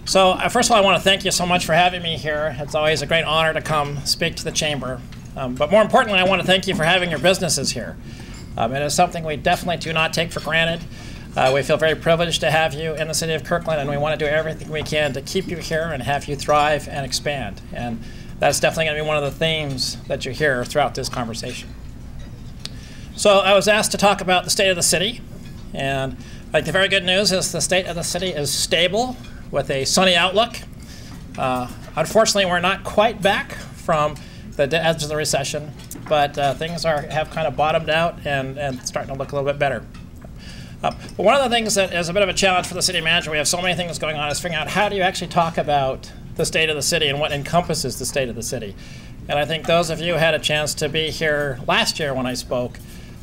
So first of all, I want to thank you so much for having me here. It's always a great honor to come speak to the Chamber. But more importantly, I want to thank you for having your businesses here. It is something we definitely do not take for granted. We feel very privileged to have you in the city of Kirkland, and we want to do everything we can to keep you here and have you thrive and expand. And that's definitely going to be one of the themes that you hear throughout this conversation. So I was asked to talk about the state of the city. And the very good news is the state of the city is stable with a sunny outlook. Unfortunately, we're not quite back from the edge of the recession, but things have kind of bottomed out and starting to look a little bit better. But one of the things that is a bit of a challenge for the city manager, we have so many things going on, is figuring out how do you actually talk about the state of the city and what encompasses the state of the city. And I think those of you who had a chance to be here last year when I spoke,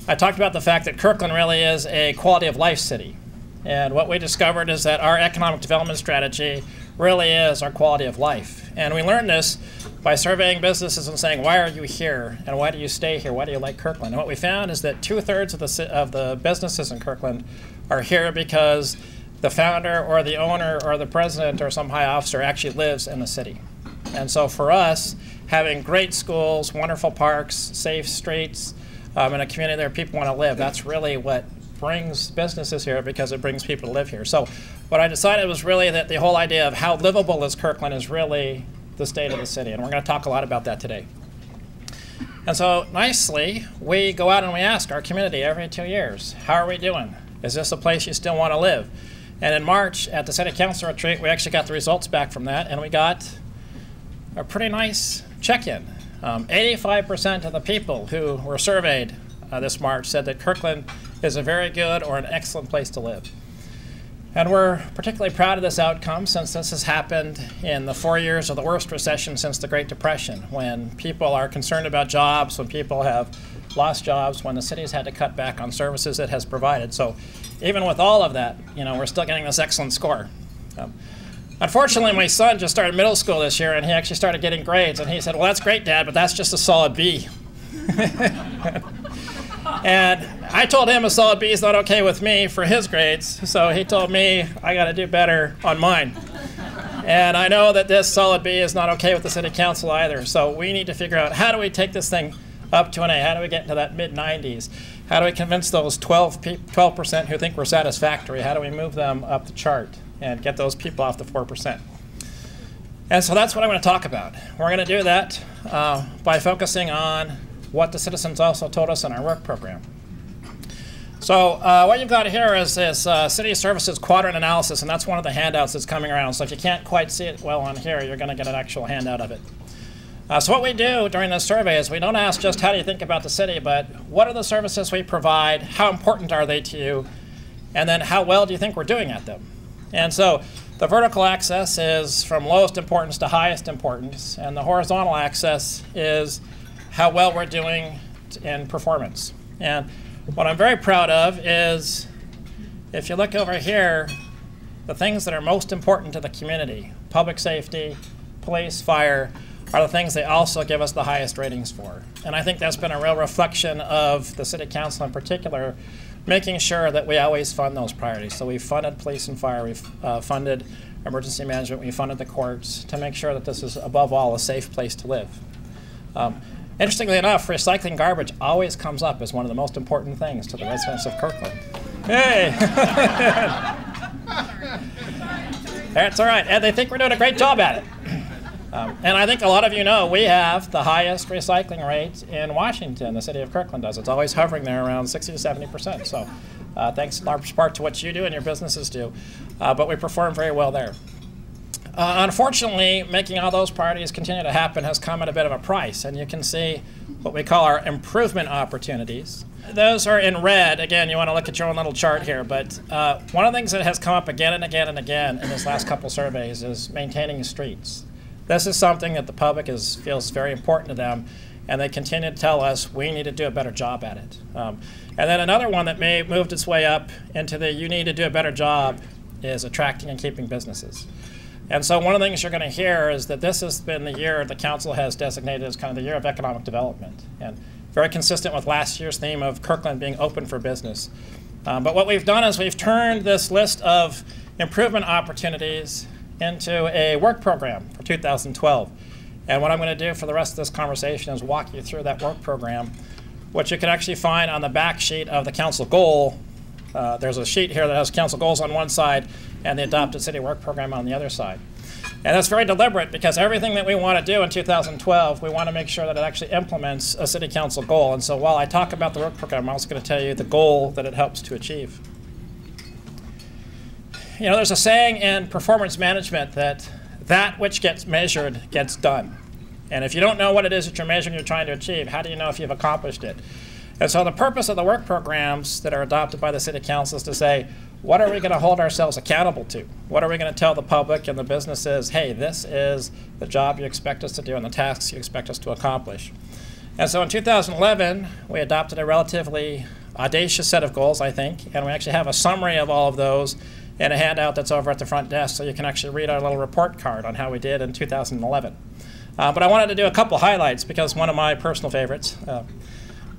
I talked about the fact that Kirkland really is a quality of life city. And what we discovered is that our economic development strategy really is our quality of life. And we learned this by surveying businesses and saying, why are you here? And why do you stay here? Why do you like Kirkland? And what we found is that 2/3 of the businesses in Kirkland are here because the founder or the owner or the president or some high officer actually lives in the city. And so for us, having great schools, wonderful parks, safe streets, in a community where people want to live, that's really what brings businesses here, because it brings people to live here. So what I decided was really that the whole idea of how livable is Kirkland is really the state of the city, and we're going to talk a lot about that today. And so nicely, we go out and we ask our community every 2 years, how are we doing? Is this a place you still want to live? And in March at the City Council retreat, we actually got the results back from that, and we got a pretty nice check-in. 85% of the people who were surveyed this March said that Kirkland is a very good or an excellent place to live. And we're particularly proud of this outcome since this has happened in the 4 years of the worst recession since the Great Depression, when people are concerned about jobs, when people have lost jobs, when the city's had to cut back on services it has provided. So even with all of that, we're still getting this excellent score. Unfortunately, my son just started middle school this year, and he actually started getting grades, and he said, well, that's great, Dad, but that's just a solid B. And I told him a solid B is not okay with me for his grades, so he told me I got to do better on mine. And I know that this solid B is not okay with the City Council either, so we need to figure out how do we take this thing up to an A? How do we get into that mid-90s? How do we convince those 12% who think we're satisfactory? How do we move them up the chart and get those people off the 4%? And so that's what I'm going to talk about. We're going to do that by focusing on what the citizens also told us in our work program. So what you've got here is this City Services Quadrant Analysis, and that's one of the handouts that's coming around. So if you can't quite see it well on here, you're going to get an actual handout of it. So what we do during this survey is we don't ask just how do you think about the city, but what are the services we provide, how important are they to you, and then how well do you think we're doing at them? And so the vertical axis is from lowest importance to highest importance, and the horizontal axis is how well we're doing in performance. And what I'm very proud of is, if you look over here, the things that are most important to the community, public safety, police, fire, are the things they also give us the highest ratings for. And I think that's been a real reflection of the City Council in particular, making sure that we always fund those priorities. So we've funded police and fire, we've funded emergency management, we've funded the courts to make sure that this is, above all, a safe place to live. Interestingly enough, recycling garbage always comes up as one of the most important things to the residents of Kirkland. Hey! That's all right, and they think we're doing a great job at it. And I think a lot of you know we have the highest recycling rate in Washington, the city of Kirkland does. It's always hovering there around 60 to 70%. So thanks in large part to what you do and your businesses do. But we perform very well there. Unfortunately, making all those priorities continue to happen has come at a bit of a price. And you can see what we call our improvement opportunities. Those are in red. Again, you want to look at your own little chart here. But one of the things that has come up again and again and again in this last couple surveys is maintaining streets. This is something that the public feels very important to them, and they continue to tell us we need to do a better job at it. And then another one that may have moved its way up into the you need to do a better job is attracting and keeping businesses. And so one of the things you're going to hear is that this has been the year the council has designated as kind of the year of economic development, and very consistent with last year's theme of Kirkland being open for business. But what we've done is we've turned this list of improvement opportunities into a work program for 2012. And what I'm going to do for the rest of this conversation is walk you through that work program, which you can actually find on the back sheet of the council goal. There's a sheet here that has council goals on one side and the adopted city work program on the other side. And that's very deliberate because everything that we want to do in 2012, we want to make sure that it actually implements a city council goal. And so while I talk about the work program, I'm also going to tell you the goal that it helps to achieve. You know, there's a saying in performance management that which gets measured gets done. And if you don't know what it is that you're measuring, you're trying to achieve, how do you know if you've accomplished it? And so the purpose of the work programs that are adopted by the city council is to say, what are we going to hold ourselves accountable to? What are we going to tell the public and the businesses, hey, this is the job you expect us to do and the tasks you expect us to accomplish? And so in 2011, we adopted a relatively audacious set of goals, I think, and we actually have a summary of all of those in a handout that's over at the front desk, so you can actually read our little report card on how we did in 2011. But I wanted to do a couple highlights because one of my personal favorites.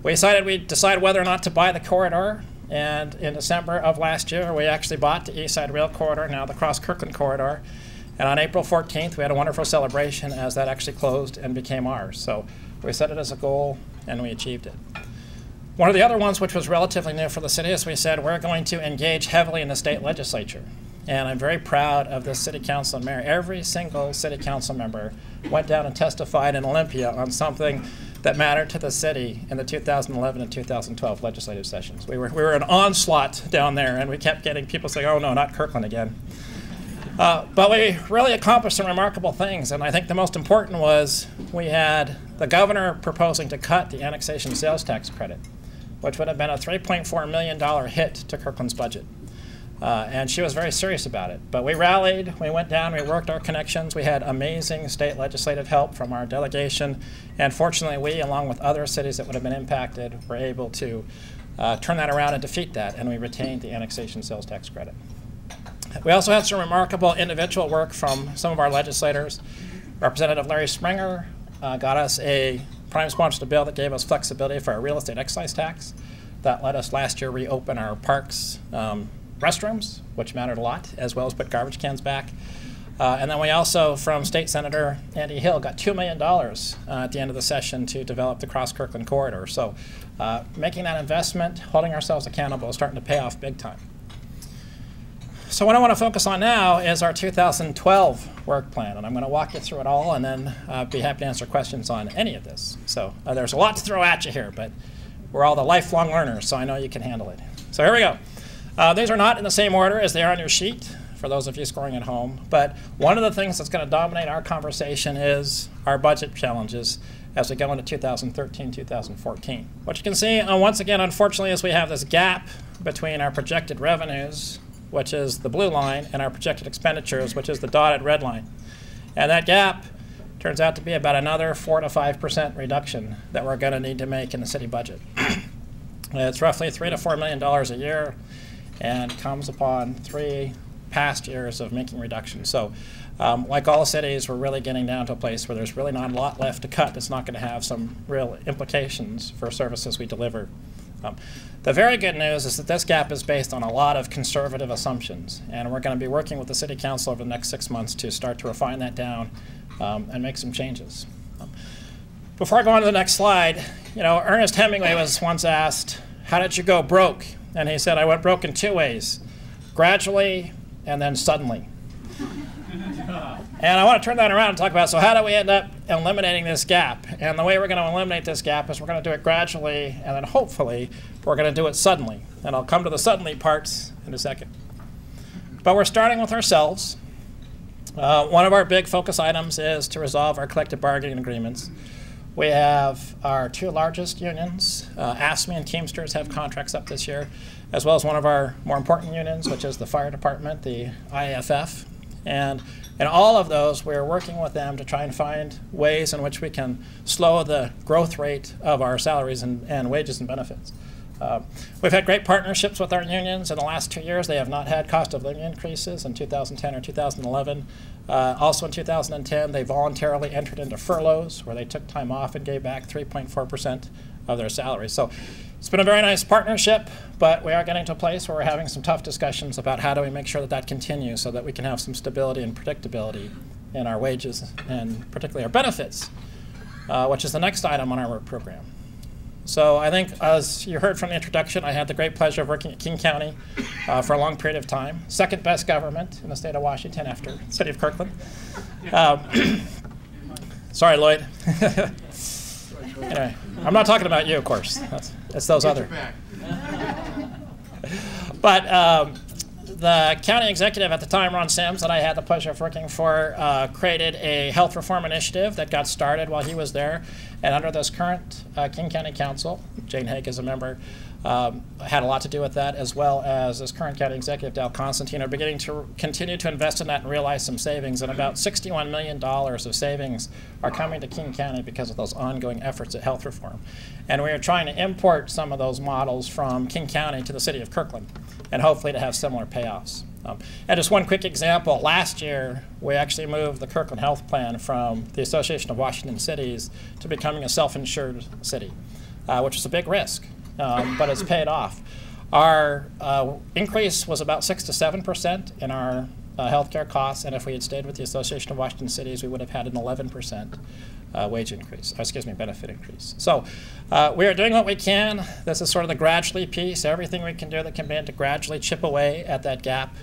We decided we'd decide whether or not to buy the corridor. And in December of last year, we actually bought the East Side Rail Corridor, now the Kirkland corridor. And on April 14th, we had a wonderful celebration as that actually closed and became ours. So we set it as a goal, and we achieved it. One of the other ones, which was relatively new for the city, is we said we're going to engage heavily in the state legislature. And I'm very proud of this city council and mayor. Every single city council member went down and testified in Olympia on something that mattered to the city in the 2011 and 2012 legislative sessions. We were an onslaught down there, and we kept getting people saying, oh no, not Kirkland again. But we really accomplished some remarkable things, and I think the most important was we had the governor proposing to cut the annexation sales tax credit, which would have been a $3.4 million hit to Kirkland's budget. And she was very serious about it. But we rallied, we went down, we worked our connections. We had amazing state legislative help from our delegation. And fortunately, we, along with other cities that would have been impacted, were able to turn that around and defeat that. And we retained the annexation sales tax credit. We also had some remarkable individual work from some of our legislators. Representative Larry Springer got us a prime sponsored bill that gave us flexibility for our real estate excise tax. That let us last year reopen our parks restrooms, which mattered a lot, as well as put garbage cans back. And then we also, from State Senator Andy Hill, got $2 million at the end of the session to develop the Kirkland corridor. So making that investment, holding ourselves accountable, is starting to pay off big time. So what I want to focus on now is our 2012 work plan, and I'm going to walk you through it all and then be happy to answer questions on any of this. So there's a lot to throw at you here, but we're all the lifelong learners, so I know you can handle it. So here we go. These are not in the same order as they are on your sheet, for those of you scoring at home. But one of the things that's going to dominate our conversation is our budget challenges as we go into 2013, 2014. What you can see, once again, unfortunately, is we have this gap between our projected revenues, which is the blue line, and our projected expenditures, which is the dotted red line. And that gap turns out to be about another 4 to 5% reduction that we're going to need to make in the city budget. It's roughly $3 to $4 million a year, and comes upon 3 past years of making reductions. So like all cities, we're really getting down to a place where there's really not a lot left to cut that's not going to have some real implications for services we deliver. The very good news is that this gap is based on a lot of conservative assumptions, and we're going to be working with the City Council over the next 6 months to start to refine that down and make some changes. Before I go on to the next slide, you know, Ernest Hemingway was once asked, how did you go broke? And he said, I went broke in 2 ways, gradually and then suddenly. And I want to turn that around and talk about, so how do we end up eliminating this gap? And the way we're going to eliminate this gap is we're going to do it gradually, and then hopefully we're going to do it suddenly. And I'll come to the suddenly parts in a second. But we're starting with ourselves. One of our big focus items is to resolve our collective bargaining agreements. We have our 2 largest unions. AFSCME and Teamsters have contracts up this year, as well as one of our more important unions, which is the fire department, the IAFF. And in all of those, we're working with them to try and find ways in which we can slow the growth rate of our salaries and wages and benefits. We've had great partnerships with our unions. In the last 2 years, they have not had cost of living increases in 2010 or 2011. Also in 2010, they voluntarily entered into furloughs, where they took time off and gave back 3.4% of their salaries. So it's been a very nice partnership, but we are getting to a place where we're having some tough discussions about how do we make sure that that continues so that we can have some stability and predictability in our wages and particularly our benefits, which is the next item on our work program. So I think, as you heard from the introduction, I had the great pleasure of working at King County for a long period of time. Second best government in the state of Washington after the city of Kirkland. Sorry, Lloyd. Anyway, I'm not talking about you, of course. It's those other. But the county executive at the time, Ron Sims, that I had the pleasure of working for, created a health reform initiative that got started while he was there. And under this current King County Council, Jane Haig is a member, had a lot to do with that, as well as this current county executive, Dal Constantine, are beginning to continue to invest in that and realize some savings. And about $61 million of savings are coming to King County because of those ongoing efforts at health reform. And we are trying to import some of those models from King County to the city of Kirkland, and hopefully to have similar payoffs. And just one quick example, last year we actually moved the Kirkland Health Plan from the Association of Washington Cities to becoming a self-insured city, which was a big risk, but it's paid off. Our increase was about 6 to 7% in our healthcare costs, and if we had stayed with the Association of Washington Cities, we would have had an 11% wage increase, benefit increase. So we are doing what we can. This is sort of the gradually piece, everything we can do that can begin to gradually chip away at that gap,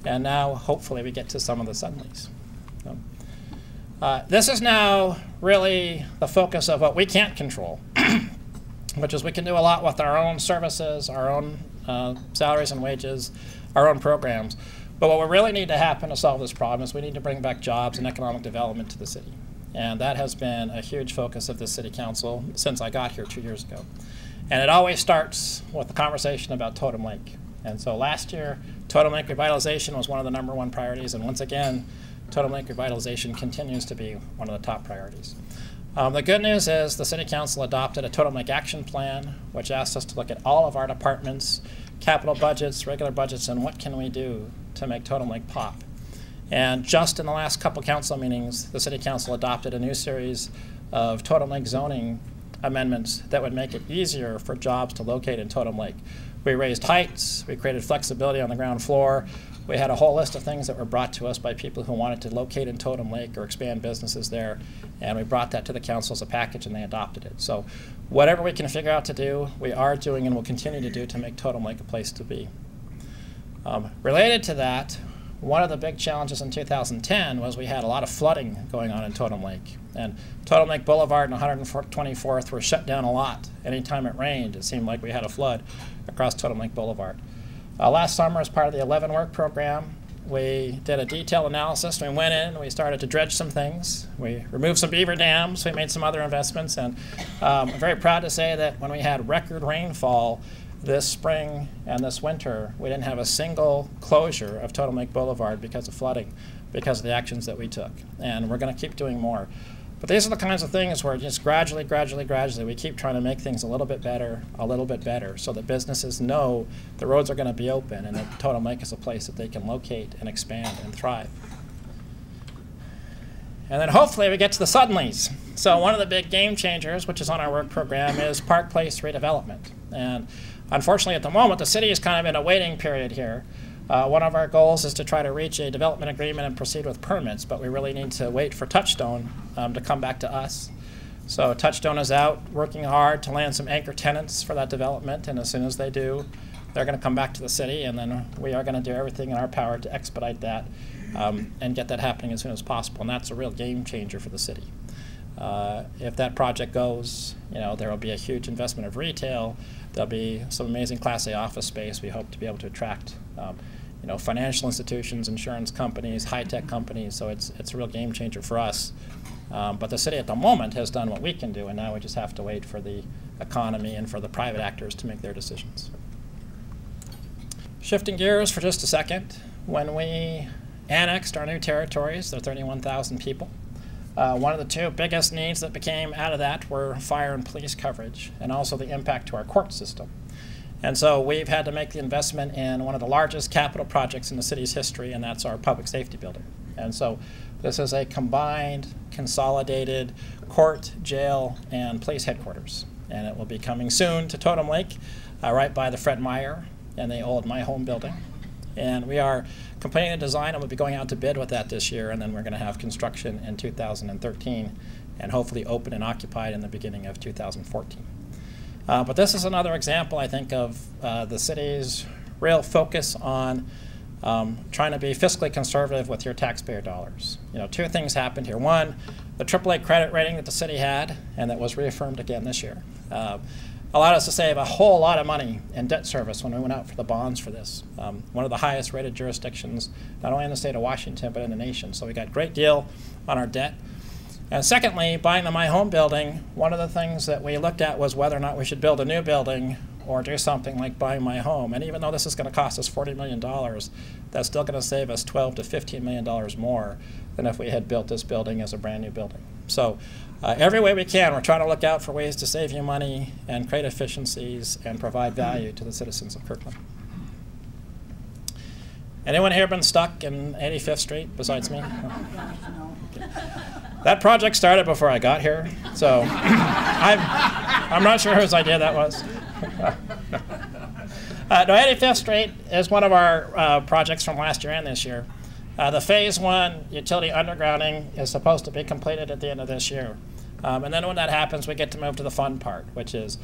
and now hopefully we get to some of the suddenlies. This is now really the focus of what we can't control, which is we can do a lot with our own services, our own salaries and wages, our own programs. But what we really need to happen to solve this problem is we need to bring back jobs and economic development to the city. And that has been a huge focus of the city council since I got here 2 years ago. And it always starts with the conversation about Totem Lake. And so last year, Totem Lake revitalization was one of the #1 priorities. And once again, Totem Lake revitalization continues to be one of the top priorities. The good news is the city council adopted a Totem Lake action plan, which asks us to look at all of our departments, capital budgets, regular budgets, and what can we do to make Totem Lake pop. And just in the last couple council meetings, the city council adopted a new series of Totem Lake zoning amendments that would make it easier for jobs to locate in Totem Lake. We raised heights, we created flexibility on the ground floor, we had a whole list of things that were brought to us by people who wanted to locate in Totem Lake or expand businesses there, and we brought that to the council as a package and they adopted it. So whatever we can figure out to do, we are doing and will continue to do to make Totem Lake a place to be. Related to that, one of the big challenges in 2010 was we had a lot of flooding going on in Totem Lake. And Totem Lake Boulevard and 124th were shut down a lot. Anytime it rained, it seemed like we had a flood across Totem Lake Boulevard. Last summer, as part of the 11 work program, we did a detailed analysis. We went in and we started to dredge some things. We removed some beaver dams. We made some other investments. And I'm very proud to say that when we had record rainfall this spring and this winter, we didn't have a single closure of Totem Lake Boulevard because of flooding, because of the actions that we took. And we're going to keep doing more. But these are the kinds of things where just gradually, we keep trying to make things a little bit better, so that businesses know the roads are going to be open and that Totem Lake is a place that they can locate and expand and thrive. And then hopefully we get to the suddenlies. So one of the big game changers, which is on our work program, is Park Place redevelopment. And unfortunately, at the moment, the city is kind of in a waiting period here. One of our goals is to try to reach a development agreement and proceed with permits, but we really need to wait for Touchstone to come back to us. So Touchstone is out working hard to land some anchor tenants for that development, and as soon as they do, they're going to come back to the city, and then we are going to do everything in our power to expedite that and get that happening as soon as possible, and that's a real game changer for the city. If that project goes, there will be a huge investment of retail. There'll be some amazing Class A office space. We hope to be able to attract financial institutions, insurance companies, high-tech companies, so it's a real game changer for us. But the city at the moment has done what we can do, and now we just have to wait for the economy and for the private actors to make their decisions. Shifting gears for just a second, when we annexed our new territories, there are 31,000 people. One of the two biggest needs that became out of that were fire and police coverage, and also the impact to our court system. And so we've had to make the investment in one of the largest capital projects in the city's history, and that's our public safety building. And so this is a combined, consolidated court, jail, and police headquarters. and it will be coming soon to Totem Lake, right by the Fred Meyer and the old My Home building. And we are completing the design, and we'll be going out to bid with that this year, and then we're going to have construction in 2013, and hopefully open and occupied in the beginning of 2014. But this is another example, I think, of the city's real focus on trying to be fiscally conservative with your taxpayer dollars. Two things happened here. One, the AAA credit rating that the city had, and that was reaffirmed again this year, allowed us to save a whole lot of money in debt service when we went out for the bonds for this. One of the highest rated jurisdictions, not only in the state of Washington, but in the nation. So we got a great deal on our debt. And secondly, buying the My Home building, one of the things that we looked at was whether or not we should build a new building or do something like buying My Home. And even though this is going to cost us $40 million, that's still going to save us $12 to $15 million more than if we had built this building as a brand new building. So every way we can, we're trying to look out for ways to save you money and create efficiencies and provide value to the citizens of Kirkland. Anyone here been stuck in 85th Street besides me? That project started before I got here, so I'm not sure whose idea that was. No, 85th Street is one of our projects from last year and this year. The Phase 1 utility undergrounding is supposed to be completed at the end of this year. And then when that happens, we get to move to the fun part, which is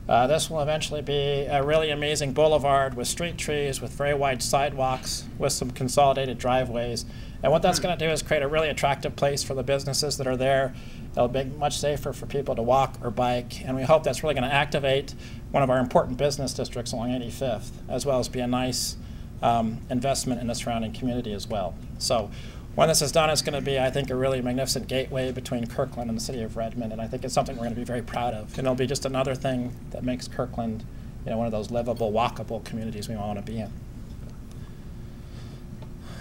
this will eventually be a really amazing boulevard with street trees, with very wide sidewalks, with some consolidated driveways. And what that's going to do is create a really attractive place for the businesses that are there. It'll be much safer for people to walk or bike. And we hope that's really going to activate one of our important business districts along 85th, as well as be a nice investment in the surrounding community as well. So when this is done, it's going to be, I think, a really magnificent gateway between Kirkland and the city of Redmond. And I think it's something we're going to be very proud of. And it'll be just another thing that makes Kirkland, one of those livable, walkable communities we want to be in.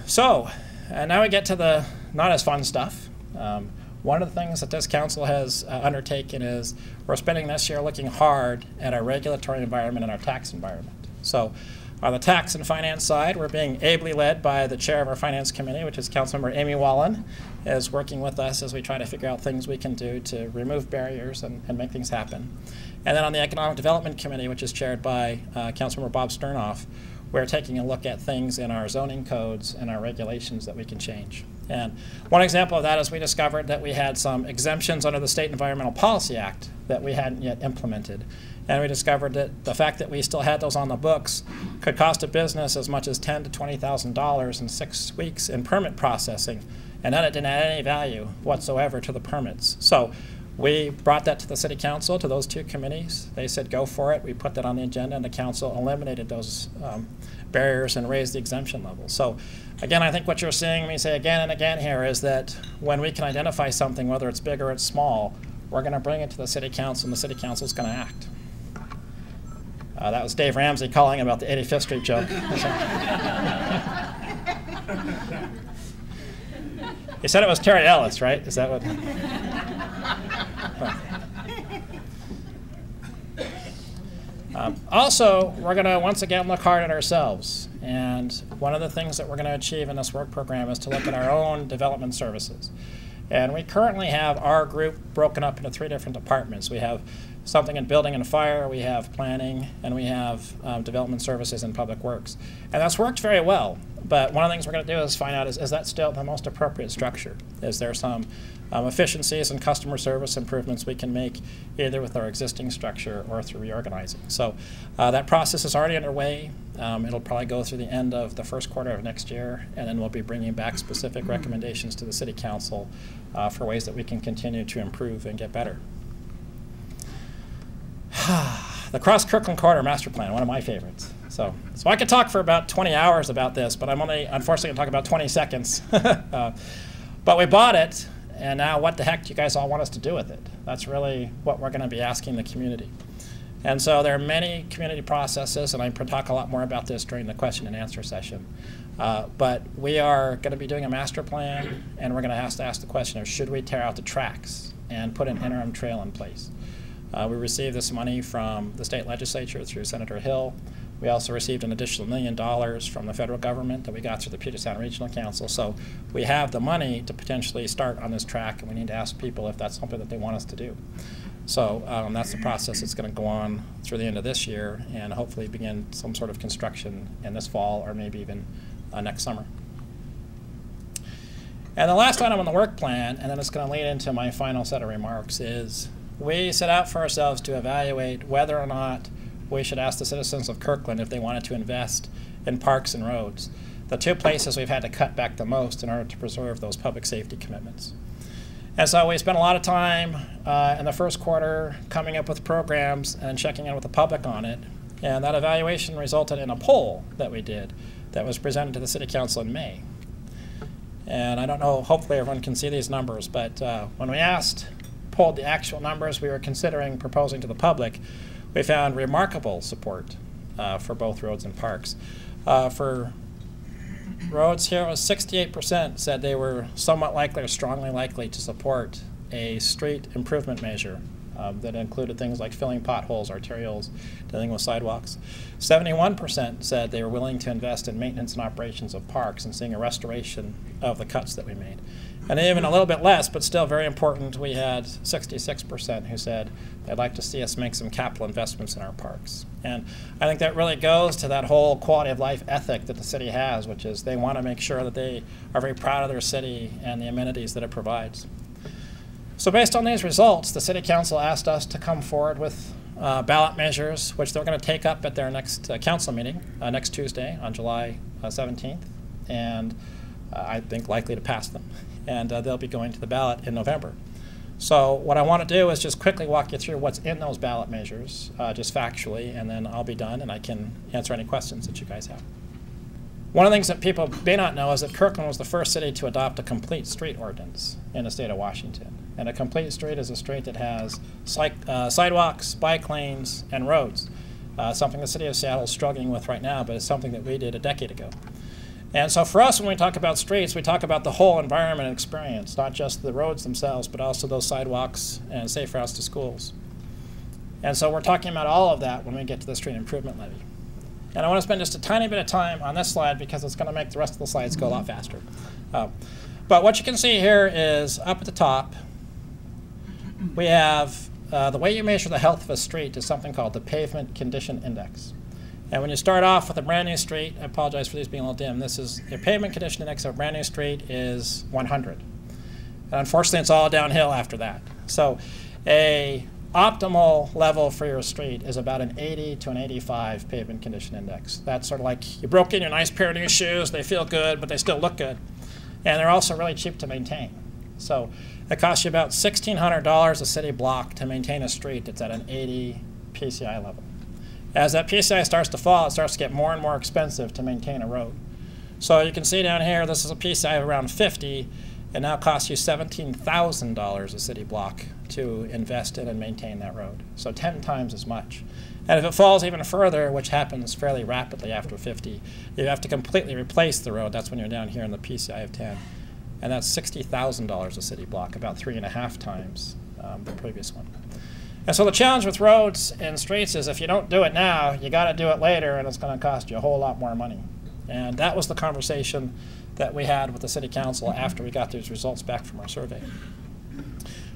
So, and now we get to the not as fun stuff. One of the things that this council has undertaken is we're spending this year looking hard at our regulatory environment and our tax environment. So on the tax and finance side, we're being ably led by the chair of our finance committee, which is Councilmember Amy Wallen, is working with us as we try to figure out things we can do to remove barriers and make things happen. And then on the economic development committee, which is chaired by Councilmember Bob Sternoff, we're taking a look at things in our zoning codes and our regulations that we can change. And one example of that is we discovered that we had some exemptions under the State Environmental Policy Act that we hadn't yet implemented. And we discovered that the fact that we still had those on the books could cost a business as much as $10,000 to $20,000 in 6 weeks in permit processing, and that it didn't add any value whatsoever to the permits. So we brought that to the city council, to those two committees. They said go for it. We put that on the agenda, and the council eliminated those barriers and raised the exemption level. So again, I think what you're seeing me say again and again here is that when we can identify something, whether it's big or it's small, we're going to bring it to the city council, and the city council is going to act. That was Dave Ramsey calling about the 85th Street joke. He said it was Terry Ellis, right? Is that what? Also, we're going to once again look hard at ourselves. And one of the things that we're going to achieve in this work program is to look at our own development services. And we currently have our group broken up into 3 different departments. We have something in building and fire, we have planning, and we have development services and public works. And that's worked very well. But one of the things we're going to do is find out is that still the most appropriate structure? Is there some efficiencies and customer service improvements we can make either with our existing structure or through reorganizing? So that process is already underway. It'll probably go through the end of the first quarter of next year, and then we'll be bringing back specific recommendations to the City Council for ways that we can continue to improve and get better. The Cross-Kirkland Corridor Master Plan, one of my favorites. So I could talk for about 20 hours about this, but I'm only, unfortunately, going to talk about 20 seconds. But we bought it, and now what the heck do you guys all want us to do with it? That's really what we're going to be asking the community. And so there are many community processes, and I'm going to talk a lot more about this during the question and answer session. But we are going to be doing a master plan, and we're going to have to ask the question of should we tear out the tracks and put an interim trail in place? We received this money from the state legislature through Senator Hill. We also received an additional $1 million from the federal government that we got through the Puget Sound Regional Council. So we have the money to potentially start on this track, and we need to ask people if that's something that they want us to do. So that's the process that's going to go on through the end of this year and hopefully begin some sort of construction in this fall or maybe even next summer. And the last item on the work plan, and then it's going to lead into my final set of remarks, is we set out for ourselves to evaluate whether or not we should ask the citizens of Kirkland if they wanted to invest in parks and roads, the two places we've had to cut back the most in order to preserve those public safety commitments. And so we spent a lot of time in the first quarter coming up with programs and checking in with the public on it. And that evaluation resulted in a poll that we did that was presented to the City Council in May. And I don't know, hopefully everyone can see these numbers, but when we polled the actual numbers we were considering proposing to the public, we found remarkable support for both roads and parks. For roads here, it was 68% said they were somewhat likely or strongly likely to support a street improvement measure that included things like filling potholes, arterials, dealing with sidewalks. 71% said they were willing to invest in maintenance and operations of parks and seeing a restoration of the cuts that we made. And even a little bit less, but still very important, we had 66% who said they'd like to see us make some capital investments in our parks. And I think that really goes to that whole quality of life ethic that the city has, which is they want to make sure that they are very proud of their city and the amenities that it provides. So based on these results, the City Council asked us to come forward with ballot measures, which they're going to take up at their next council meeting next Tuesday on July 17th, and I think likely to pass them. And they'll be going to the ballot in November. So what I want to do is just quickly walk you through what's in those ballot measures, just factually, and then I'll be done and I can answer any questions that you guys have. One of the things that people may not know is that Kirkland was the first city to adopt a complete street ordinance in the state of Washington. And a complete street is a street that has sidewalks, bike lanes, and roads. Something the city of Seattle is struggling with right now, but it's something that we did a decade ago. And so for us, when we talk about streets, we talk about the whole environment and experience, not just the roads themselves, but also those sidewalks and safe routes to schools. And so we're talking about all of that when we get to the street improvement levy. And I want to spend just a tiny bit of time on this slide because it's going to make the rest of the slides go a lot faster. But what you can see here is up at the top, we have the way you measure the health of a street is something called the Pavement Condition Index. And when you start off with a brand new street, I apologize for these being a little dim, this is the Pavement Condition Index of a brand new street is 100. And unfortunately, it's all downhill after that. So a optimal level for your street is about an 80 to an 85 Pavement Condition Index. That's sort of like you broke in your nice pair of new shoes, they feel good, but they still look good. And they're also really cheap to maintain. So it costs you about $1,600 a city block to maintain a street that's at an 80 PCI level. As that PCI starts to fall, it starts to get more and more expensive to maintain a road. So you can see down here, this is a PCI of around 50, and now costs you $17,000 a city block to invest in and maintain that road. So 10 times as much. And if it falls even further, which happens fairly rapidly after 50, you have to completely replace the road. That's when you're down here in the PCI of 10. And that's $60,000 a city block, about 3.5 times the previous one. And so the challenge with roads and streets is if you don't do it now, you got to do it later, and it's going to cost you a whole lot more money. And that was the conversation that we had with the City Council after we got these results back from our survey.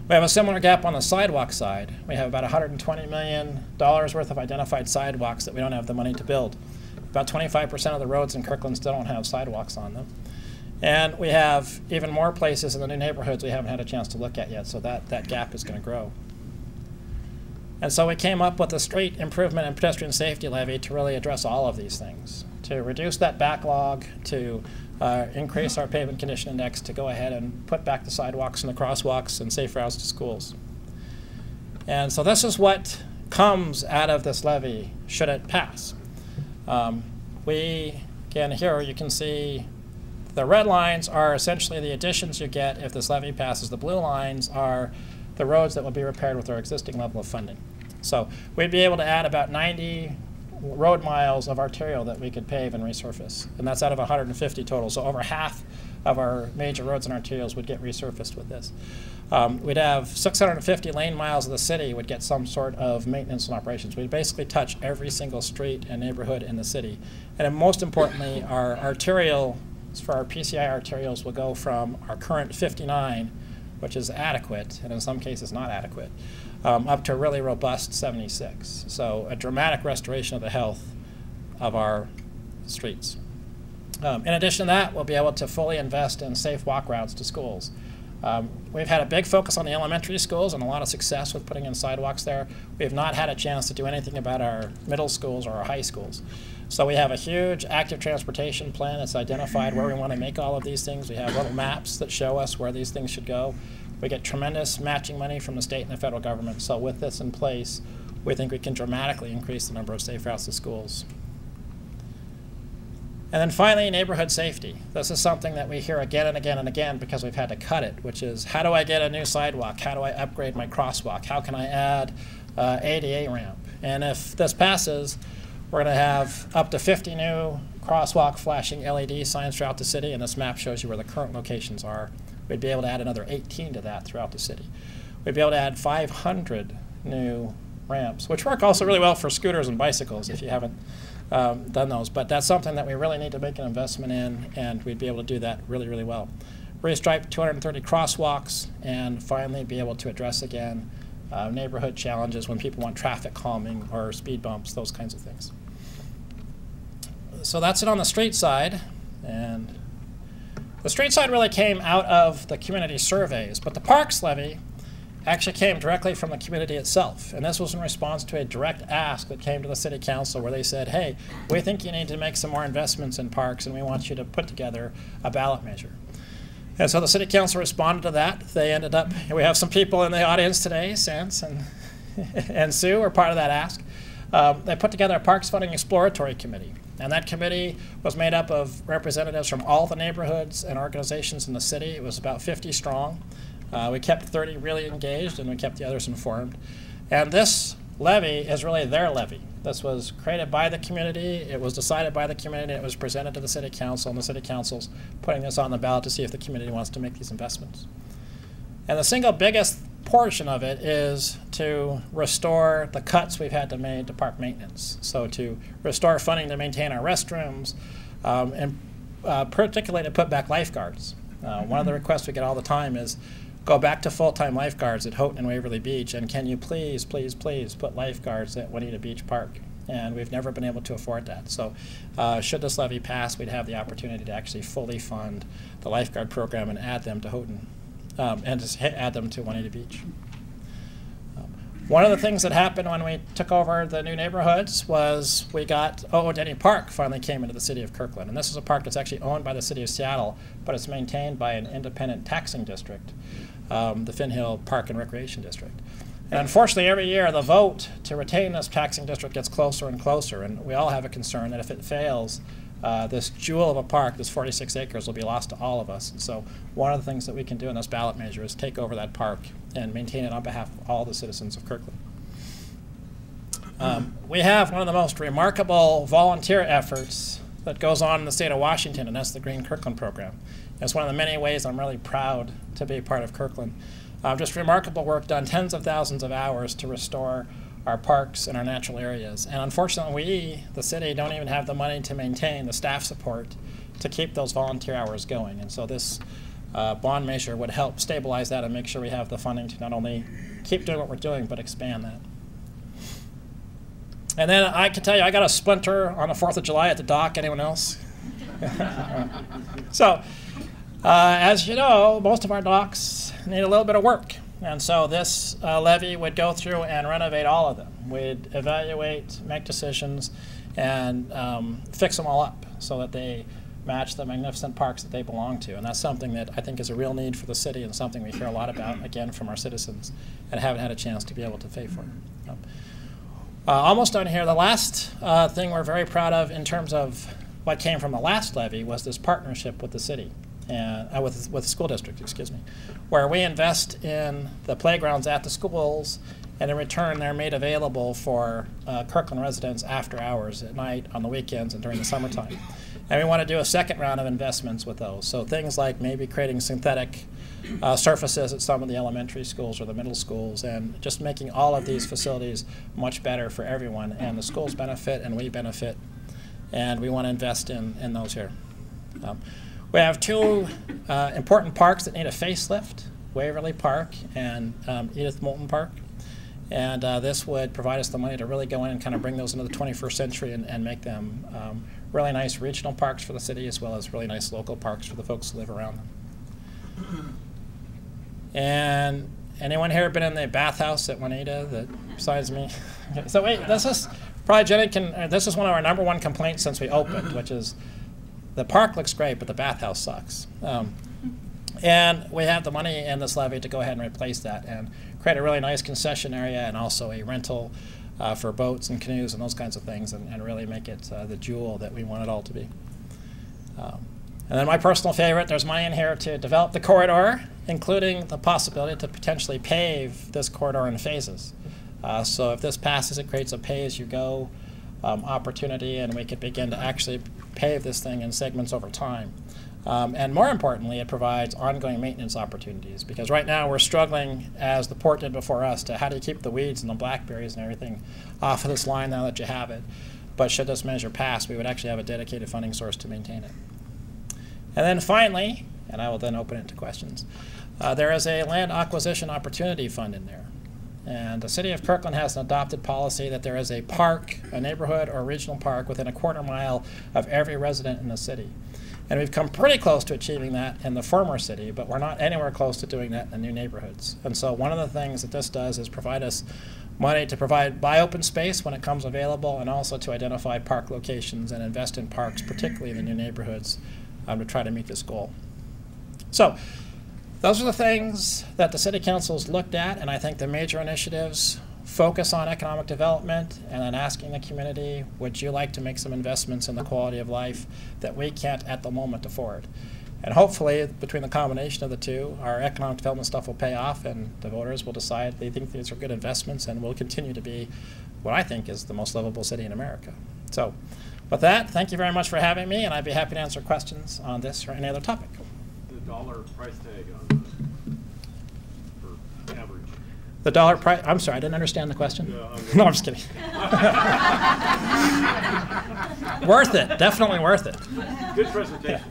We have a similar gap on the sidewalk side. We have about $120 million worth of identified sidewalks that we don't have the money to build. About 25% of the roads in Kirkland still don't have sidewalks on them. And we have even more places in the new neighborhoods we haven't had a chance to look at yet, so that gap is going to grow. And so we came up with a street improvement and pedestrian safety levy to really address all of these things, to reduce that backlog, to increase our pavement condition index, to go ahead and put back the sidewalks and the crosswalks and safe routes to schools. And so this is what comes out of this levy should it pass. Again, here you can see the red lines are essentially the additions you get if this levy passes. The blue lines are the roads that will be repaired with our existing level of funding. So we'd be able to add about 90 road miles of arterial that we could pave and resurface, and that's out of 150 total. So over half of our major roads and arterials would get resurfaced with this. We'd have 650 lane miles of the city would get some sort of maintenance and operations. We'd basically touch every single street and neighborhood in the city. And then most importantly, our arterial, for our PCI arterials, will go from our current 59 which is adequate, and in some cases not adequate, up to a really robust 76. So a dramatic restoration of the health of our streets. In addition to that, we'll be able to fully invest in safe walk routes to schools. We've had a big focus on the elementary schools and a lot of success with putting in sidewalks there. We have not had a chance to do anything about our middle schools or our high schools. So we have a huge active transportation plan that's identified where we want to make all of these things. We have little maps that show us where these things should go. We get tremendous matching money from the state and the federal government. So with this in place, we think we can dramatically increase the number of safe routes to schools. And then finally, neighborhood safety. This is something that we hear again and again and again because we've had to cut it, which is how do I get a new sidewalk? How do I upgrade my crosswalk? How can I add ADA ramp? And if this passes, we're going to have up to 50 new crosswalk flashing LED signs throughout the city, and this map shows you where the current locations are. We'd be able to add another 18 to that throughout the city. We'd be able to add 500 new ramps, which work also really well for scooters and bicycles if you haven't done those. But that's something that we really need to make an investment in, and we'd be able to do that really, really well. Restripe 230 crosswalks, and finally be able to address again neighborhood challenges when people want traffic calming or speed bumps, those kinds of things. So that's it on the street side. And the street side really came out of the community surveys, but the parks levy actually came directly from the community itself. And this was in response to a direct ask that came to the city council where they said, hey, we think you need to make some more investments in parks and we want you to put together a ballot measure. And so the city council responded to that. They ended up, we have some people in the audience today, Sans and Sue are part of that ask. They put together a Parks Funding Exploratory Committee. And that committee was made up of representatives from all the neighborhoods and organizations in the city. It was about 50 strong. We kept 30 really engaged, and we kept the others informed. And this levy is really their levy. This was created by the community. It was decided by the community. It was presented to the city council, and the city council's putting this on the ballot to see if the community wants to make these investments. And the single biggest portion of it is to restore the cuts we've had to make to park maintenance. So to restore funding to maintain our restrooms, and particularly to put back lifeguards. One of the requests we get all the time is, go back to full-time lifeguards at Houghton and Waverly Beach, and can you please, please, please put lifeguards at Juanita Beach Park? And we've never been able to afford that. So should this levy pass, we'd have the opportunity to actually fully fund the lifeguard program and add them to Houghton, and just add them to Juanita Beach. One of the things that happened when we took over the new neighborhoods was we got Denny Park finally came into the city of Kirkland. And this is a park that's actually owned by the city of Seattle, but it's maintained by an independent taxing district, the Finn Hill Park and Recreation District. And unfortunately, every year the vote to retain this taxing district gets closer and closer, and we all have a concern that if it fails, this jewel of a park, this 46 acres, will be lost to all of us. And so one of the things that we can do in this ballot measure is take over that park and maintain it on behalf of all the citizens of Kirkland. We have one of the most remarkable volunteer efforts that goes on in the state of Washington, and that's the Green Kirkland program. It's one of the many ways I'm really proud to be part of Kirkland. Just remarkable work done, tens of thousands of hours to restore our parks and our natural areas. And unfortunately, we, the city, don't even have the money to maintain the staff support to keep those volunteer hours going. And so this bond measure would help stabilize that and make sure we have the funding to not only keep doing what we're doing, but expand that. And then I can tell you, I got a splinter on the 4th of July at the dock. Anyone else? So, as you know, most of our docks need a little bit of work. And so this levy would go through and renovate all of them. We'd evaluate, make decisions, and fix them all up so that they match the magnificent parks that they belong to. And that's something that I think is a real need for the city and something we hear a lot about, again, from our citizens and haven't had a chance to be able to pay for. Almost done here. The last thing we're very proud of in terms of what came from the last levy was this partnership with the city. With the school district, excuse me, where we invest in the playgrounds at the schools, and in return they're made available for Kirkland residents after hours, at night, on the weekends, and during the summertime. And we want to do a second round of investments with those. So things like maybe creating synthetic surfaces at some of the elementary schools or the middle schools, and just making all of these facilities much better for everyone. And the schools benefit, and we benefit, and we want to invest in those here. We have two important parks that need a facelift. Waverly Park and Edith Moulton Park. And this would provide us the money to really go in and kind of bring those into the 21st century and make them really nice regional parks for the city, as well as really nice local parks for the folks who live around them. And anyone here been in the bathhouse at Juanita besides me? Okay, so wait, this is probably Jenny this is one of our #1 complaints since we opened, which is the park looks great, but the bathhouse sucks. And we have the money in this levy to go ahead and replace that and create a really nice concession area and also a rental for boats and canoes and those kinds of things, and really make it the jewel that we want it all to be. And then my personal favorite, there's money in here to develop the corridor, including the possibility to potentially pave this corridor in phases. So if this passes, it creates a pay-as-you-go opportunity, and we could begin to actually pave this thing in segments over time. And more importantly, it provides ongoing maintenance opportunities, because right now we're struggling, as the port did before us, to how do you keep the weeds and the blackberries and everything off of this line now that you have it. But should this measure pass, we would actually have a dedicated funding source to maintain it. And then finally, and I will then open it to questions, there is a land acquisition opportunity fund in there. And the city of Kirkland has an adopted policy that there is a park, a neighborhood or regional park within a quarter mile of every resident in the city. And we've come pretty close to achieving that in the former city, but we're not anywhere close to doing that in the new neighborhoods. And so one of the things that this does is provide us money to buy open space when it comes available, and also to identify park locations and invest in parks, particularly in the new neighborhoods, to try to meet this goal. So those are the things that the City Council's looked at, and I think the major initiatives focus on economic development and then asking the community, would you like to make some investments in the quality of life that we can't at the moment afford? And hopefully, between the combination of the two, our economic development stuff will pay off, and the voters will decide they think these are good investments and will continue to be what I think is the most livable city in America. So with that, thank you very much for having me, and I'd be happy to answer questions on this or any other topic. The dollar price tag on for average. The dollar price, I'm sorry, I didn't understand the question. No, I'm just kidding. Worth it, definitely worth it. Good presentation.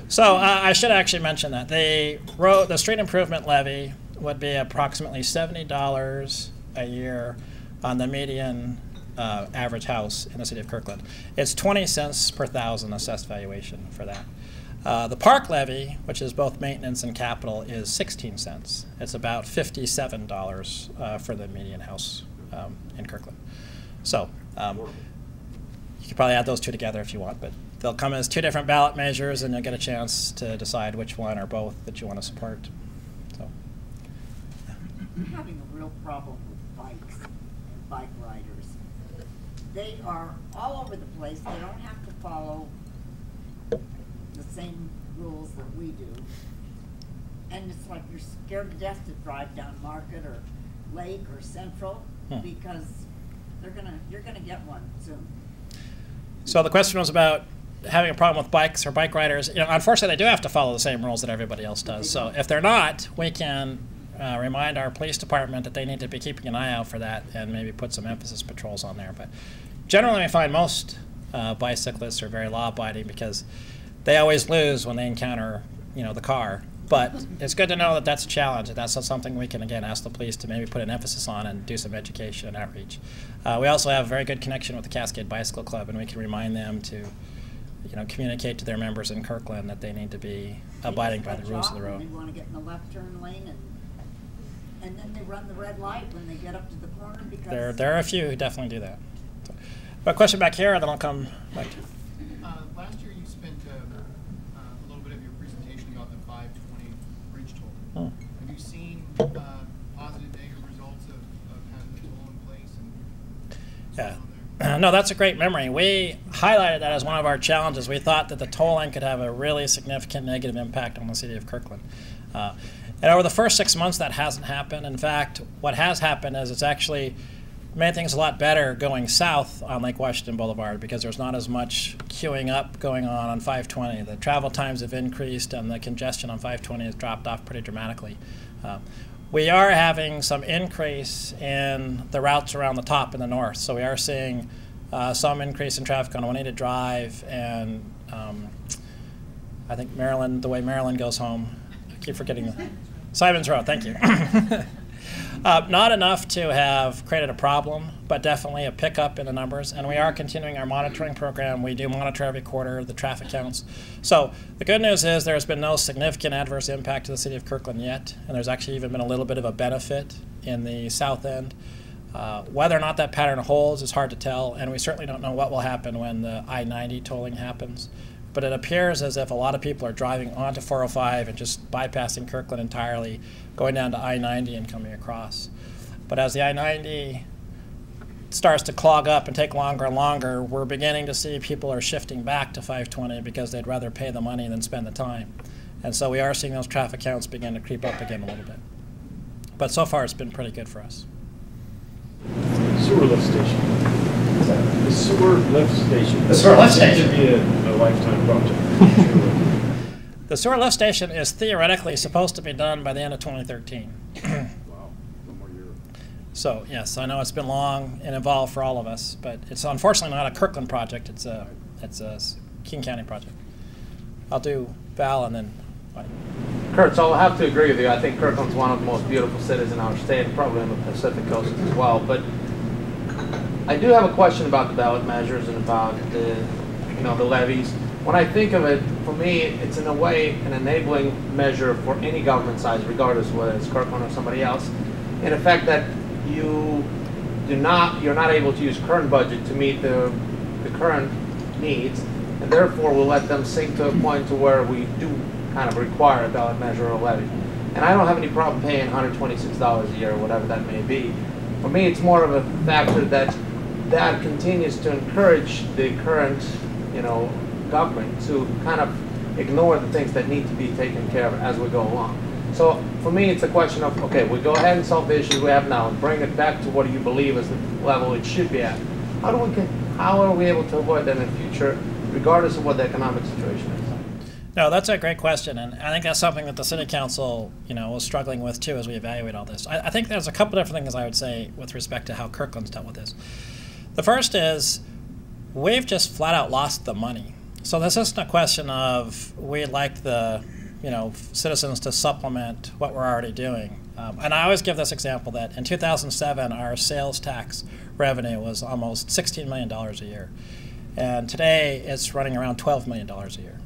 So I should actually mention that the street improvement levy would be approximately $70 a year on the median average house in the city of Kirkland. It's 20 cents per thousand assessed valuation for that. The park levy, which is both maintenance and capital, is 16 cents. It's about $57 for the median house in Kirkland. So you could probably add those two together if you want, but they'll come as two different ballot measures, and you'll get a chance to decide which one or both that you want to support. So, I'm having a real problem with bikes and bike riders. They are all over the place. They don't have to follow the same rules that we do. And it's like you're scared to death to drive down Market or Lake or Central because you're gonna get one soon. So the question was about having a problem with bikes or bike riders. You know, unfortunately, they do have to follow the same rules that everybody else does. So if they're not, we can remind our police department that they need to be keeping an eye out for that, and maybe put some emphasis patrols on there. But generally, I find most bicyclists are very law-abiding, because they always lose when they encounter, the car. But it's good to know that that's a challenge, and that's something we can, again, ask the police to maybe put an emphasis on and do some education and outreach. We also have a very good connection with the Cascade Bicycle Club, and we can remind them to, communicate to their members in Kirkland that they need to be abiding by the rules of the road. They want to get in the left turn lane, and then they run the red light when they get up to the corner, because there are a few who definitely do that. So, a question back here, and then I'll come back to you. Last year you spent a little bit of your presentation about the 520 bridge toll. Have you seen positive, negative results of having the toll in place? Yeah. No, that's a great memory. We highlighted that as one of our challenges. We thought that the tolling could have a really significant negative impact on the city of Kirkland. And over the first 6 months, that hasn't happened. In fact, what has happened is it's actually made things a lot better going south on Lake Washington Boulevard, because there's not as much queuing up going on 520. The travel times have increased, and the congestion on 520 has dropped off pretty dramatically. We are having some increase in the routes around the top in the north. So we are seeing some increase in traffic on Juanita Drive, and I think Maryland, the way Maryland goes home. I keep forgetting Simon's Road, thank you. Not enough to have created a problem, but definitely a pickup in the numbers. And we are continuing our monitoring program. We do monitor every quarter the traffic counts. So the good news is there's been no significant adverse impact to the city of Kirkland yet. And there's actually even been a little bit of a benefit in the south end. Whether or not that pattern holds is hard to tell. And we certainly don't know what will happen when the I-90 tolling happens. But it appears as if a lot of people are driving onto 405 and just bypassing Kirkland entirely, going down to I-90 and coming across. But as the I-90 starts to clog up and take longer and longer, we're beginning to see people are shifting back to 520 because they'd rather pay the money than spend the time. And so we are seeing those traffic counts begin to creep up again a little bit. But so far it's been pretty good for us. Sewer lift station. The sewer lift station. The sewer lift station. Should be a lifetime project. The sewer lift station is theoretically supposed to be done by the end of 2013. Wow, one more year. So yes, I know it's been long and involved for all of us, but it's unfortunately not a Kirkland project. It's a King County project. I'll do Val and then Mike. Kurt, so I'll have to agree with you. I think Kirkland's one of the most beautiful cities in our state, probably on the Pacific Coast as well. But I do have a question about the ballot measures and about the levies. When I think of it, for me, it's in a way an enabling measure for any government size, regardless whether it's Kirkland or somebody else. In the fact that you're not able to use current budget to meet the current needs, and therefore we'll let them sink to a point to where we do kind of require a ballot measure or a levy. And I don't have any problem paying $126 a year or whatever that may be. For me, it's more of a factor that continues to encourage the current, government to kind of ignore the things that need to be taken care of as we go along. So for me, it's a question of, okay, we go ahead and solve the issues we have now and bring it back to what you believe is the level it should be at. How are we able to avoid that in the future, regardless of what the economic situation is? No, that's a great question, and I think that's something that the City Council, was struggling with too as we evaluate all this. I think there's a couple different things I would say with respect to how Kirkland's dealt with this. The first is we've just flat out lost the money. So this isn't a question of we'd like the citizens to supplement what we're already doing. And I always give this example that in 2007 our sales tax revenue was almost $16 million a year, and today it's running around $12 million a year.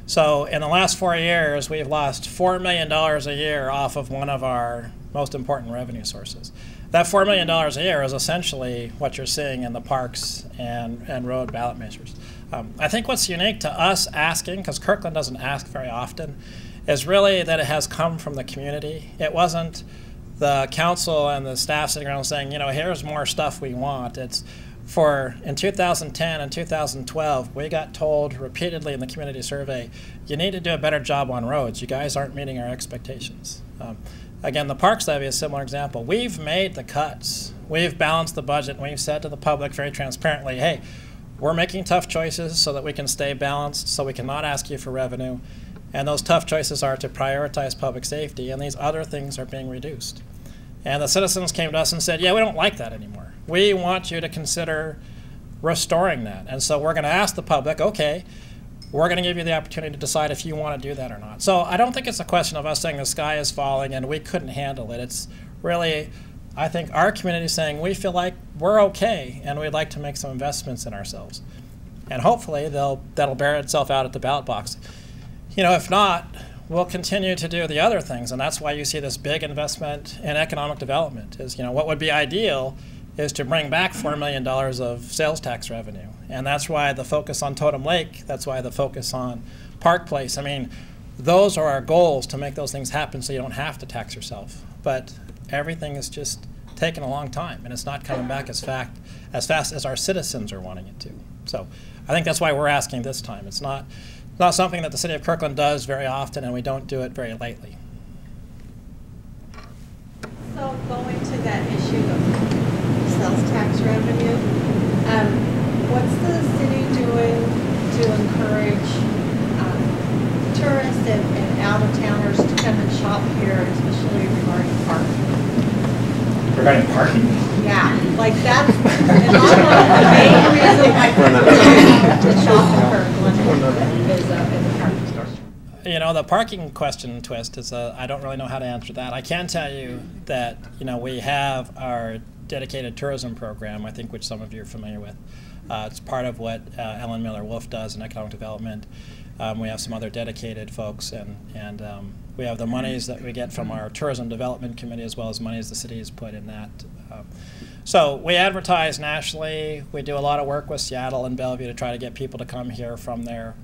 So in the last 4 years, we've lost $4 million a year off of one of our most important revenue sources. That $4 million a year is essentially what you're seeing in the parks and road ballot measures. I think what's unique to us asking, because Kirkland doesn't ask very often, is really that it has come from the community. It wasn't the council and the staff sitting around saying, here's more stuff we want. It's in 2010 and 2012, we got told repeatedly in the community survey, you need to do a better job on roads. You guys aren't meeting our expectations. Again, the parks levy is a similar example. We've made the cuts. We've balanced the budget, and we've said to the public very transparently, hey, we're making tough choices so that we can stay balanced, so we cannot ask you for revenue. And those tough choices are to prioritize public safety, and these other things are being reduced. And the citizens came to us and said, yeah, we don't like that anymore. We want you to consider restoring that. And so we're going to ask the public, okay, we're going to give you the opportunity to decide if you want to do that or not. So I don't think it's a question of us saying the sky is falling and we couldn't handle it. It's really, I think, our community saying we feel like we're okay and we'd like to make some investments in ourselves. And hopefully that'll bear itself out at the ballot box. If not, we'll continue to do the other things, and that's why you see this big investment in economic development. Is what would be ideal is to bring back $4 million of sales tax revenue, and that's why the focus on Totem Lake. That's why the focus on Park Place. I mean, those are our goals, to make those things happen so you don't have to tax yourself. But everything is just taking a long time, and it's not coming back as fast as our citizens are wanting it to. So I think that's why we're asking this time. It's not something that the city of Kirkland does very often, and we don't do it very lightly. So going to that issue of sales tax revenue, what's the city doing to encourage tourists and out-of-towners to come and shop here, especially regarding parking? Regarding parking? Yeah, like that's and the main reason why people to shop in Kirkland is the parking. You know, the parking question twist is I don't really know how to answer that. I can tell you that, you know, we have our dedicated tourism program, I think, which some of you are familiar with. It's part of what Ellen Miller Wolf does in economic development. We have some other dedicated folks, and we have the monies that we get from our tourism development committee, as well as monies the city has put in that. So we advertise nationally. We do a lot of work with Seattle and Bellevue to try to get people to come here from there.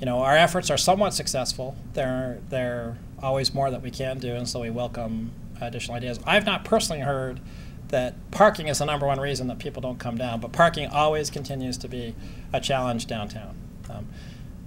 You know, our efforts are somewhat successful. There are always more that we can do, and so we welcome additional ideas. I've not personally heard that parking is the #1 reason that people don't come down, but parking always continues to be a challenge downtown.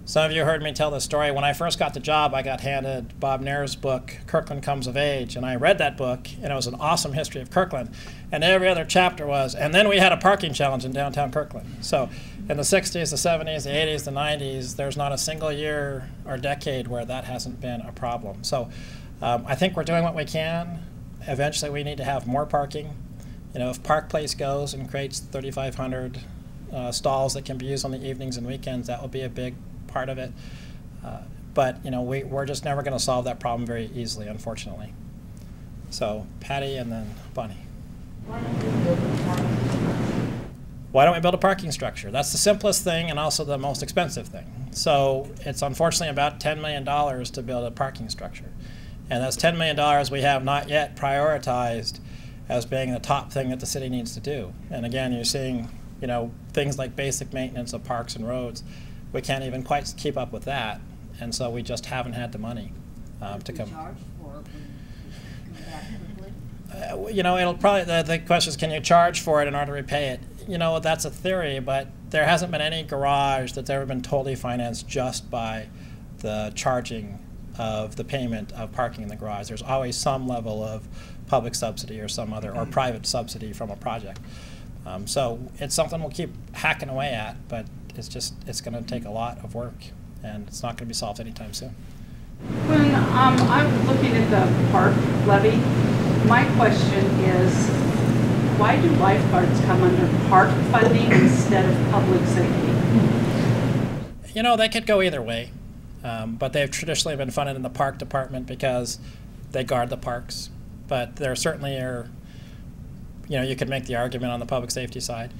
Some of you heard me tell this story. When I first got the job, I got handed Bob Nair's book, Kirkland Comes of Age, and I read that book, and it was an awesome history of Kirkland. And every other chapter was, and then we had a parking challenge in downtown Kirkland. So in the 60s, the 70s, the 80s, the 90s, there's not a single year or decade where that hasn't been a problem. So I think we're doing what we can. Eventually, we need to have more parking. You know, if Park Place goes and creates 3,500 stalls that can be used on the evenings and weekends, that will be a big part of it. But, you know, we're just never going to solve that problem very easily, unfortunately. So, Patty and then Bonnie. Why don't we build a parking structure? That's the simplest thing and also the most expensive thing. So it's unfortunately about $10 million to build a parking structure. And that's $10 million we have not yet prioritized as being the top thing that the city needs to do. And again, you're seeing, you know, things like basic maintenance of parks and roads. We can't even quite keep up with that. And so we just haven't had the money to come. Charge for it when you come back quickly? You know, it'll probably, the question is, can you charge for it in order to repay it? You know, that's a theory, but there hasn't been any garage that's ever been totally financed just by the charging of the payment of parking in the garage. There's always some level of public subsidy or some other, or private subsidy from a project. So it's something we'll keep hacking away at, but it's going to take a lot of work, and it's not going to be solved anytime soon. When I'm looking at the park levy, my question is, why do lifeguards come under park funding instead of public safety? You know, they could go either way, but they've traditionally been funded in the park department because they guard the parks. But there certainly are, you know, you could make the argument on the public safety side.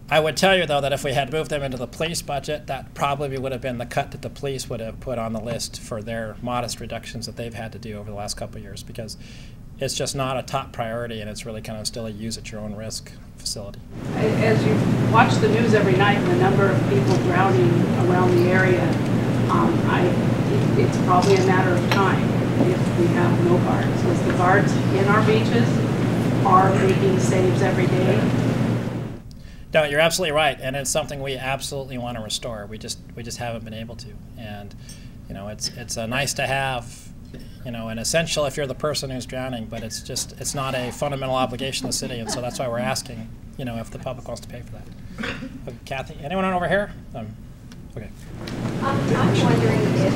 I would tell you, though, that if we had moved them into the police budget, that probably would have been the cut that the police would have put on the list for their modest reductions that they've had to do over the last couple of years, because it's just not a top priority, and it's really kind of still a use-at-your-own-risk facility. As you watch the news every night and the number of people drowning around the area, it's probably a matter of time if we have no guards. Because the guards in our beaches are making saves every day. No, you're absolutely right, and it's something we absolutely want to restore. We just haven't been able to, and you know, it's a nice to have, you know, an essential if you're the person who's drowning, but it's not a fundamental obligation of the city, and so that's why we're asking, you know, if the public wants to pay for that. Okay, Kathy, anyone over here? Okay. I'm wondering if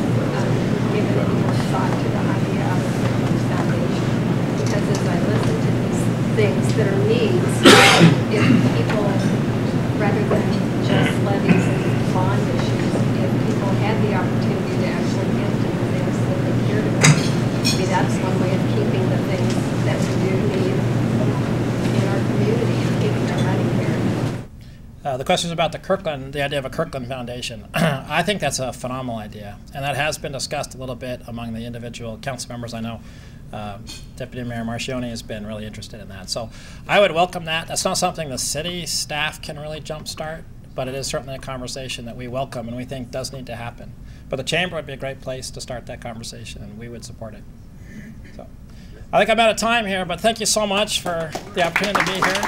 given any thought to the idea of a Kirkland Foundation, because as I listen to these things that are needs, if people, rather than just levies and bond issues, if people had the opportunity to actually give to the things that they care about, maybe that's one way of keeping the things that we do need in our community and keeping our money here. The question is about the idea of a Kirkland Foundation. I think that's a phenomenal idea, and that has been discussed a little bit among the individual council members I know. Deputy Mayor Marchione has been really interested in that. So I would welcome that. That's not something the city staff can really jumpstart, but it is certainly a conversation that we welcome and we think does need to happen. But the chamber would be a great place to start that conversation, and we would support it. So I think I'm out of time here, but thank you so much for the opportunity to be here.